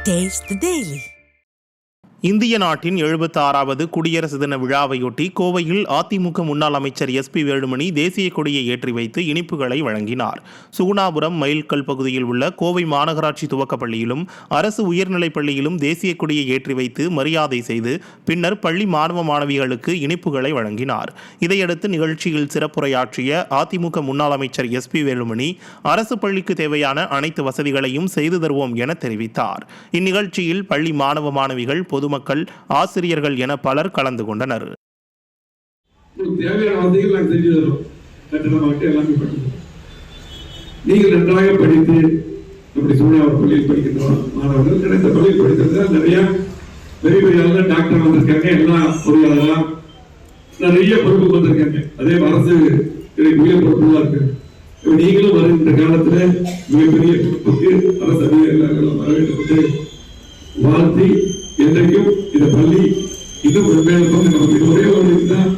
Taste the Daily. இந்திய நாட்டின் 76வது குடியரசு தின விழாவையொட்டி கோவையில் அதிமுக முன்னாள் அமைச்சர் SP வேலுமணி தேசிய கொடியை ஏற்றி வைத்து இனிப்புகளை வழங்கினார். சுகுணாபுரம் மைல்கல் பகுதியில் உள்ள கோவை மாநகராட்சி துவக்கப்பள்ளியிலும் அரசு உயர்நிலைப் பள்ளியிலும் தேசிய கொடியை ஏற்றி வைத்து மரியாதை செய்து பின்னர் பள்ளி மாணவ மாணவிகளுக்கு இனிப்புகளை வழங்கினார். இதையடுத்து நிகழ்ச்சியில் சிறப்புரையாற்றிய அதிமுக முன்னாள் அமைச்சர் SP வேலுமணி அரசு பள்ளிக்கு தேவையான அனைத்து வசதிகளையும் செய்து தருவோம் என தெரிவித்தார். இந்நிகழ்ச்சியில் பள்ளி மாணவ மாணவிகள் பொதுமக்கள் ஆசிரியர்கள் என பலர் கலந்து கொண்டனர். நீங்கள் நன்றாக படித்து பள்ளியில் படிக்கின்ற மாணவர்கள் கிடைத்த பள்ளியில் படித்தது நிறைய பெரிய பெரிய டாக்டர் வந்திருக்காங்க, எல்லாம் பொறியாளர்களா நிறைய பொறுப்புக்கு வந்திருக்காங்க. அதே அரசு மிக பொறுப்புகளா இருக்கு. நீங்களும் வருகின்ற காலத்துல மிகப்பெரிய பொறுப்புக்கு அரசு அதிகாரிகள் வர வேண்டும் என்று வாழ்த்தி, என்றைக்கும் இந்த பள்ளி இன்னும் நமக்கு ஒரே ஒரு இதுதான்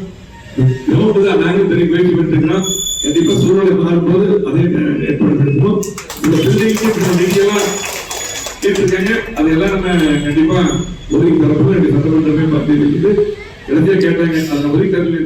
நாங்கள் தெரிய முயற்சி பண்ணிருக்கிறோம். கண்டிப்பா சூழ்நிலை மாறும்போது அதை ஏற்படுத்தணும். இந்த பிள்ளைக்கு கேட்டிருக்காங்க, அதையெல்லாம் நம்ம கண்டிப்பா ஒதுக்கி தரப்போம். சட்டமன்றமே பார்த்து இருக்குது. இடத்தையே கேட்டாங்க, அதை ஒதுக்கி தரல.